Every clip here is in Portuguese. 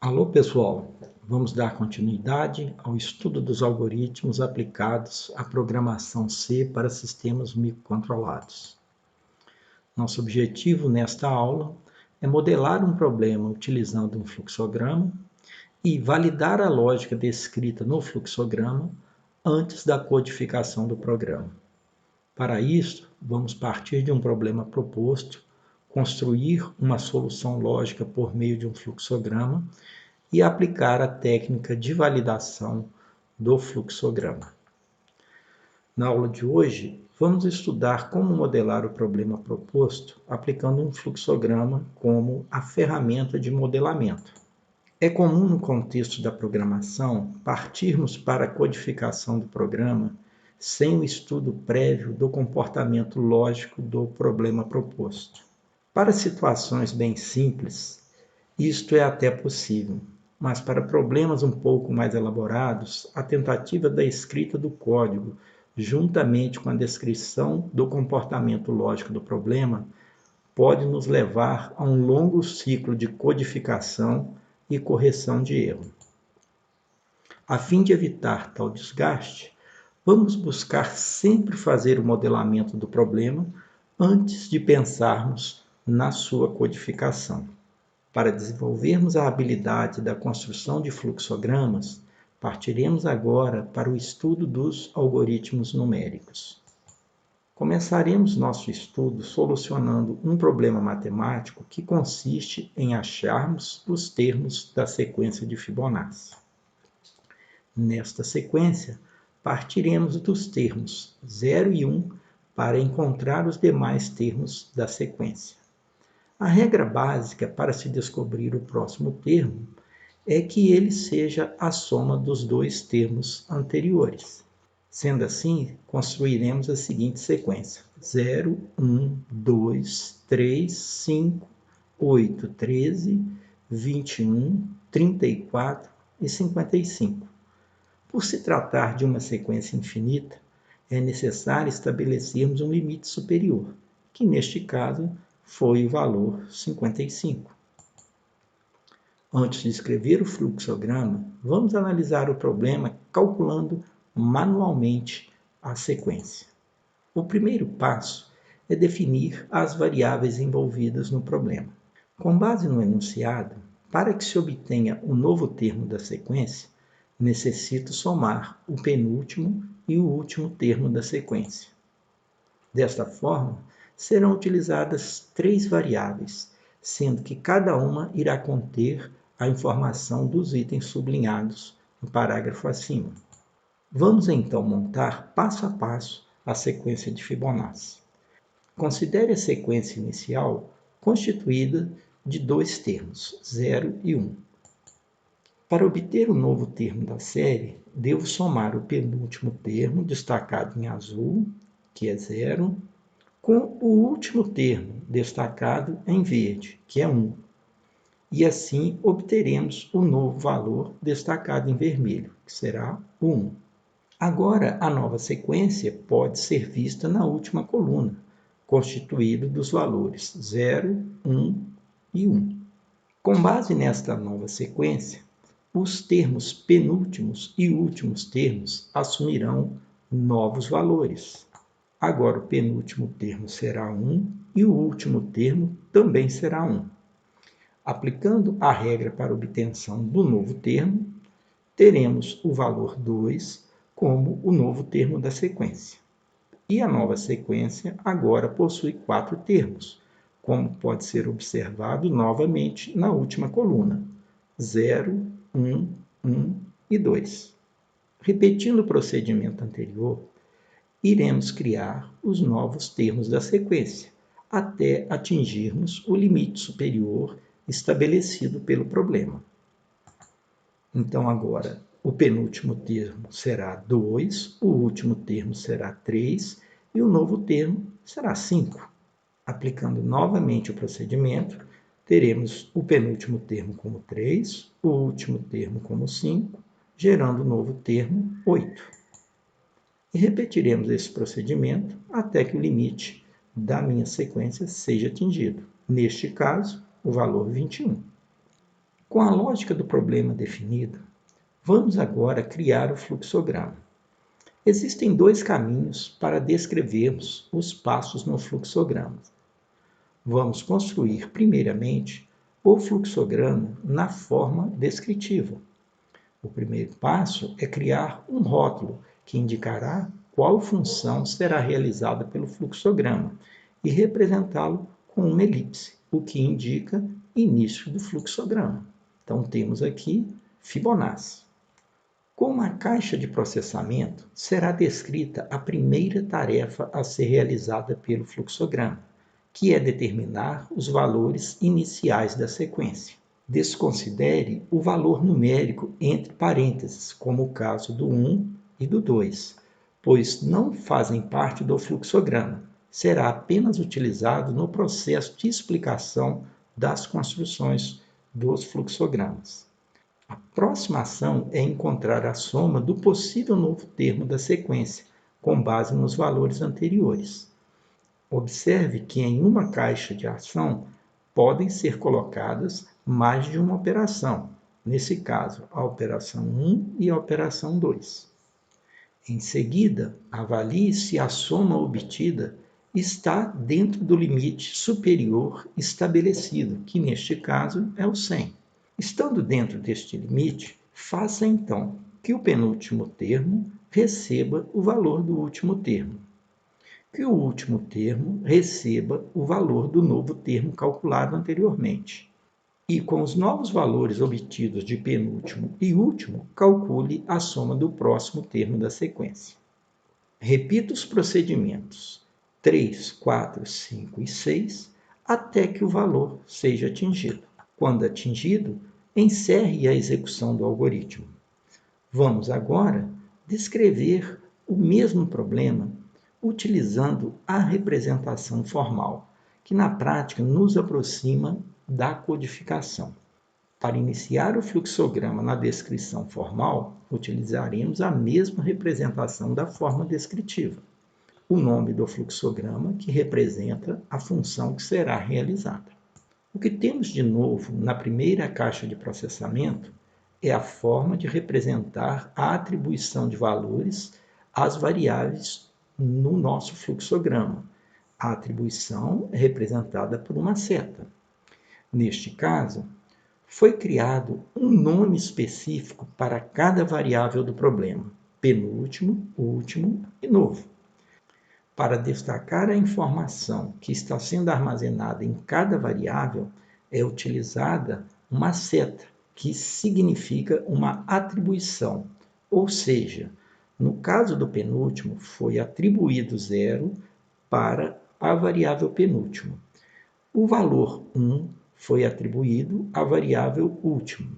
Alô, pessoal! Vamos dar continuidade ao estudo dos algoritmos aplicados à programação C para sistemas microcontrolados. Nosso objetivo nesta aula é modelar um problema utilizando um fluxograma e validar a lógica descrita no fluxograma antes da codificação do programa. Para isso, vamos partir de um problema proposto, construir uma solução lógica por meio de um fluxograma e aplicar a técnica de validação do fluxograma. Na aula de hoje, vamos estudar como modelar o problema proposto aplicando um fluxograma como a ferramenta de modelamento. É comum no contexto da programação partirmos para a codificação do programa sem o estudo prévio do comportamento lógico do problema proposto. Para situações bem simples, isto é até possível, mas para problemas um pouco mais elaborados, a tentativa da escrita do código, juntamente com a descrição do comportamento lógico do problema, pode nos levar a um longo ciclo de codificação e correção de erro. A fim de evitar tal desgaste, vamos buscar sempre fazer o modelamento do problema antes de pensarmos na sua codificação. Para desenvolvermos a habilidade da construção de fluxogramas, partiremos agora para o estudo dos algoritmos numéricos. Começaremos nosso estudo solucionando um problema matemático que consiste em acharmos os termos da sequência de Fibonacci. Nesta sequência, partiremos dos termos 0 e 1 para encontrar os demais termos da sequência. A regra básica para se descobrir o próximo termo é que ele seja a soma dos dois termos anteriores. Sendo assim, construiremos a seguinte sequência: 0, 1, 2, 3, 5, 8, 13, 21, 34 e 55. Por se tratar de uma sequência infinita, é necessário estabelecermos um limite superior, que neste caso foi o valor 55. Antes de escrever o fluxograma, vamos analisar o problema calculando manualmente a sequência. O primeiro passo é definir as variáveis envolvidas no problema. Com base no enunciado, para que se obtenha o novo termo da sequência, necessito somar o penúltimo e o último termo da sequência. Desta forma, serão utilizadas 3 variáveis, sendo que cada uma irá conter a informação dos itens sublinhados no parágrafo acima. Vamos então montar passo a passo a sequência de Fibonacci. Considere a sequência inicial constituída de 2 termos, 0 e 1. Para obter o novo termo da série, devo somar o penúltimo termo, destacado em azul, que é 0, com o último termo, destacado em verde, que é 1. E assim obteremos o novo valor destacado em vermelho, que será o 1. Agora, a nova sequência pode ser vista na última coluna, constituída dos valores 0, 1 e 1. Com base nesta nova sequência, os termos penúltimos e últimos termos assumirão novos valores. Agora o penúltimo termo será 1 e o último termo também será 1. Aplicando a regra para obtenção do novo termo, teremos o valor 2 como o novo termo da sequência. E a nova sequência agora possui 4 termos, como pode ser observado novamente na última coluna: 0, 1, 1 e 2. Repetindo o procedimento anterior, iremos criar os novos termos da sequência, até atingirmos o limite superior estabelecido pelo problema. Então, agora, o penúltimo termo será 2, o último termo será 3 e o novo termo será 5. Aplicando novamente o procedimento, teremos o penúltimo termo como 3, o último termo como 5, gerando o novo termo 8. E repetiremos esse procedimento até que o limite da minha sequência seja atingido. Neste caso, o valor 21. Com a lógica do problema definida, vamos agora criar o fluxograma. Existem dois caminhos para descrevermos os passos no fluxograma. Vamos construir, primeiramente, o fluxograma na forma descritiva. O primeiro passo é criar um rótulo que indicará qual função será realizada pelo fluxograma e representá-lo com uma elipse, o que indica início do fluxograma. Então, temos aqui Fibonacci. Com a caixa de processamento, será descrita a primeira tarefa a ser realizada pelo fluxograma, que é determinar os valores iniciais da sequência. Desconsidere o valor numérico entre parênteses, como o caso do 1 e do 2, pois não fazem parte do fluxograma. Será apenas utilizado no processo de explicação das construções dos fluxogramas. A próxima ação é encontrar a soma do possível novo termo da sequência, com base nos valores anteriores. Observe que em uma caixa de ação podem ser colocadas mais de uma operação, nesse caso, a operação 1 e a operação 2. Em seguida, avalie se a soma obtida está dentro do limite superior estabelecido, que neste caso é o 100. Estando dentro deste limite, faça então que o penúltimo termo receba o valor do último termo, que o último termo receba o valor do novo termo calculado anteriormente. E com os novos valores obtidos de penúltimo e último, calcule a soma do próximo termo da sequência. Repita os procedimentos 3, 4, 5 e 6 até que o valor seja atingido. Quando atingido, encerre a execução do algoritmo. Vamos agora descrever o mesmo problema utilizando a representação formal, que na prática nos aproxima da codificação. Para iniciar o fluxograma na descrição formal, utilizaremos a mesma representação da forma descritiva. O nome do fluxograma, que representa a função que será realizada. O que temos de novo na primeira caixa de processamento é a forma de representar a atribuição de valores às variáveis no nosso fluxograma. A atribuição é representada por uma seta. Neste caso, foi criado um nome específico para cada variável do problema: penúltimo, último e novo. Para destacar a informação que está sendo armazenada em cada variável, é utilizada uma seta, que significa uma atribuição, ou seja, no caso do penúltimo, foi atribuído 0 para a variável penúltimo. O valor 1 foi atribuído à variável último,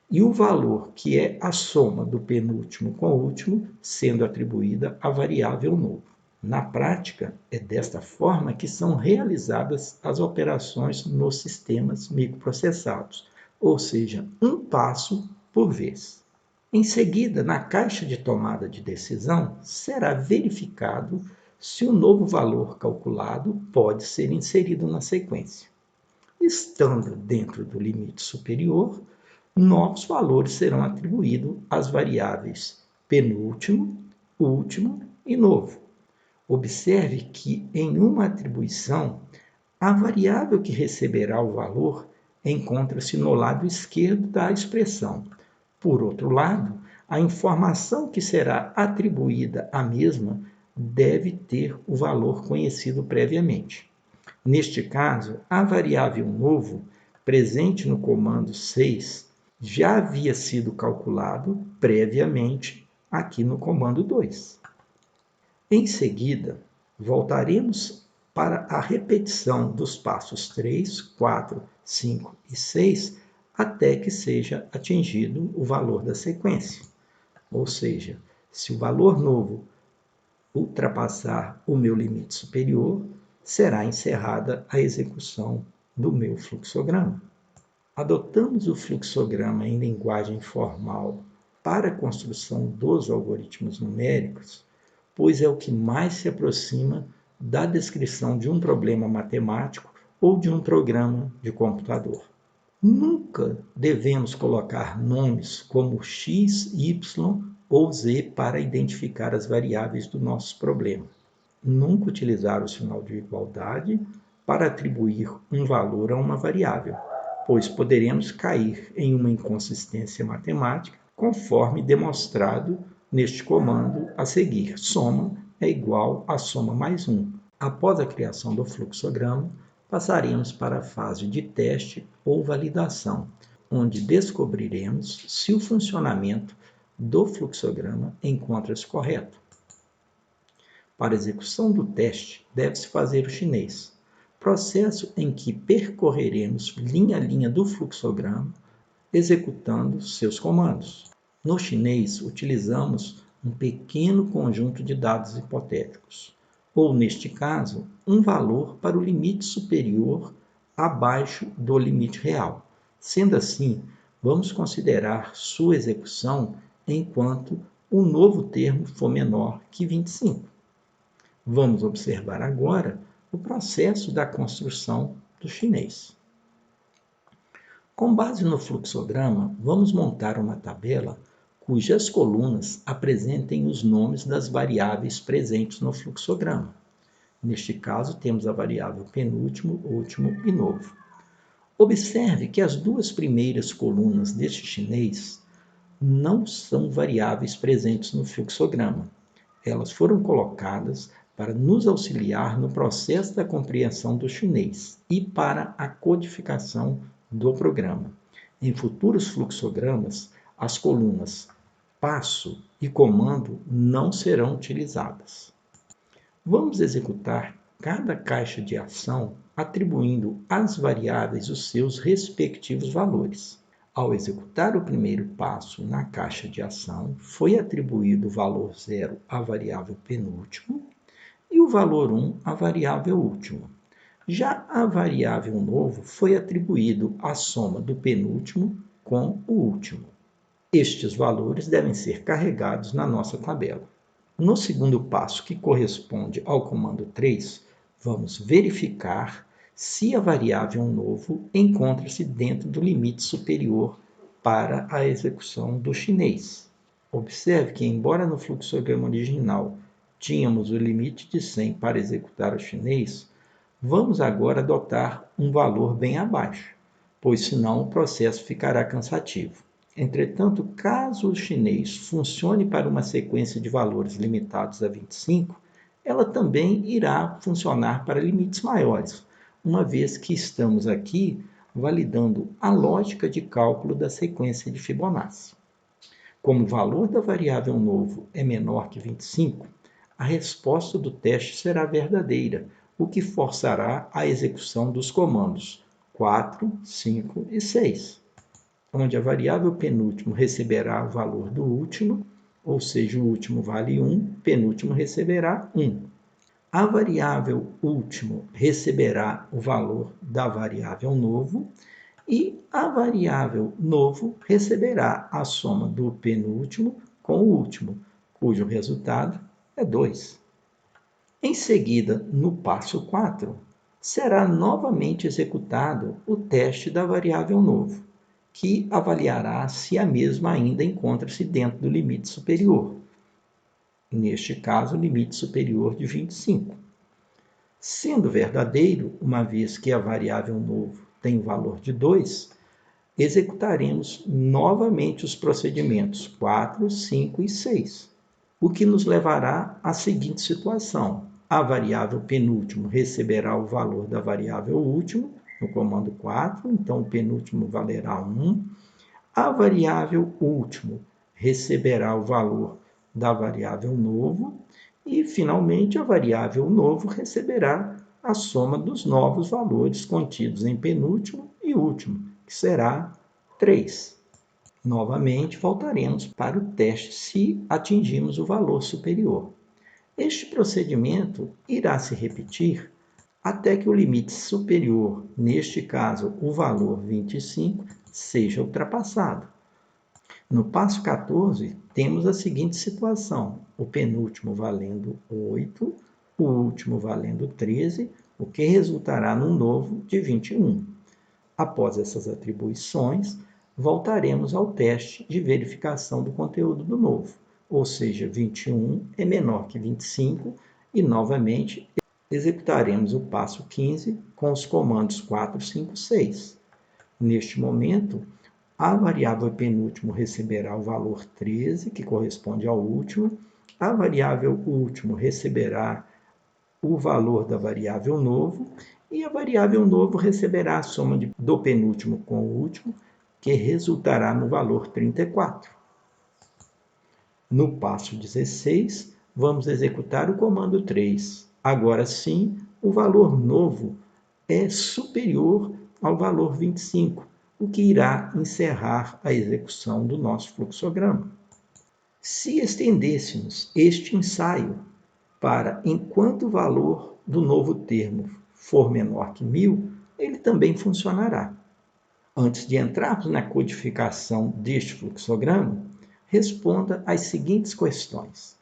e o valor que é a soma do penúltimo com o último, sendo atribuída à variável novo. Na prática, é desta forma que são realizadas as operações nos sistemas microprocessados, ou seja, um passo por vez. Em seguida, na caixa de tomada de decisão, será verificado se o novo valor calculado pode ser inserido na sequência. Estando dentro do limite superior, novos valores serão atribuídos às variáveis penúltimo, último e novo. Observe que, em uma atribuição, a variável que receberá o valor encontra-se no lado esquerdo da expressão. Por outro lado, a informação que será atribuída à mesma deve ter o valor conhecido previamente. Neste caso, a variável novo, presente no comando 6, já havia sido calculado previamente aqui no comando 2. Em seguida, voltaremos para a repetição dos passos 3, 4, 5 e 6 até que seja atingido o valor da sequência. Ou seja, se o valor novo ultrapassar o meu limite superior, será encerrada a execução do meu fluxograma. Adotamos o fluxograma em linguagem formal para a construção dos algoritmos numéricos, pois é o que mais se aproxima da descrição de um problema matemático ou de um programa de computador. Nunca devemos colocar nomes como x, y ou z para identificar as variáveis do nosso problema. Nunca utilizar o sinal de igualdade para atribuir um valor a uma variável, pois poderemos cair em uma inconsistência matemática, conforme demonstrado neste comando a seguir. Soma é igual a soma mais 1. Após a criação do fluxograma, passaremos para a fase de teste ou validação, onde descobriremos se o funcionamento do fluxograma encontra-se correto. Para a execução do teste, deve-se fazer o chinês, processo em que percorreremos linha a linha do fluxograma, executando seus comandos. No chinês, utilizamos um pequeno conjunto de dados hipotéticos, ou, neste caso, um valor para o limite superior abaixo do limite real. Sendo assim, vamos considerar sua execução enquanto o novo termo for menor que 25. Vamos observar agora o processo da construção do chinês. Com base no fluxograma, vamos montar uma tabela cujas colunas apresentem os nomes das variáveis presentes no fluxograma. Neste caso, temos a variável penúltimo, último e novo. Observe que as duas primeiras colunas deste chinês não são variáveis presentes no fluxograma. Elas foram colocadas para nos auxiliar no processo da compreensão do chinês e para a codificação do programa. Em futuros fluxogramas, as colunas passo e comando não serão utilizadas. Vamos executar cada caixa de ação atribuindo às variáveis os seus respectivos valores. Ao executar o primeiro passo na caixa de ação, foi atribuído o valor 0 à variável penúltimo e o valor 1 à variável último. Já a variável novo foi atribuído a soma do penúltimo com o último. Estes valores devem ser carregados na nossa tabela. No segundo passo, que corresponde ao comando 3, vamos verificar se a variável novo encontra-se dentro do limite superior para a execução do chinês. Observe que, embora no fluxograma original tínhamos o limite de 100 para executar o chinês, vamos agora adotar um valor bem abaixo, pois senão o processo ficará cansativo. Entretanto, caso o chinês funcione para uma sequência de valores limitados a 25, ela também irá funcionar para limites maiores, uma vez que estamos aqui validando a lógica de cálculo da sequência de Fibonacci. Como o valor da variável novo é menor que 25, a resposta do teste será verdadeira, o que forçará a execução dos comandos 4, 5 e 6, onde a variável penúltimo receberá o valor do último, ou seja, o último vale 1, penúltimo receberá 1. A variável último receberá o valor da variável novo e a variável novo receberá a soma do penúltimo com o último, cujo resultado é 2. Em seguida, no passo 4, será novamente executado o teste da variável novo, que avaliará se a mesma ainda encontra-se dentro do limite superior. Neste caso, o limite superior de 25. Sendo verdadeiro, uma vez que a variável novo tem valor de 2, executaremos novamente os procedimentos 4, 5 e 6, o que nos levará à seguinte situação. A variável penúltimo receberá o valor da variável último, no comando 4, então o penúltimo valerá 1. A variável último receberá o valor da variável novo e, finalmente, a variável novo receberá a soma dos novos valores contidos em penúltimo e último, que será 3. Novamente, voltaremos para o teste se atingirmos o valor superior. Este procedimento irá se repetir até que o limite superior, neste caso o valor 25, seja ultrapassado. No passo 14, temos a seguinte situação: o penúltimo valendo 8, o último valendo 13, o que resultará num novo de 21. Após essas atribuições, voltaremos ao teste de verificação do conteúdo do novo, ou seja, 21 é menor que 25 e, novamente, executaremos o passo 15 com os comandos 4, 5, 6. Neste momento, a variável penúltimo receberá o valor 13, que corresponde ao último, a variável último receberá o valor da variável novo, e a variável novo receberá a soma do penúltimo com o último, que resultará no valor 34. No passo 16, vamos executar o comando 3. Agora sim, o valor novo é superior ao valor 25, o que irá encerrar a execução do nosso fluxograma. Se estendêssemos este ensaio para enquanto o valor do novo termo for menor que 1000, ele também funcionará. Antes de entrarmos na codificação deste fluxograma, responda às seguintes questões.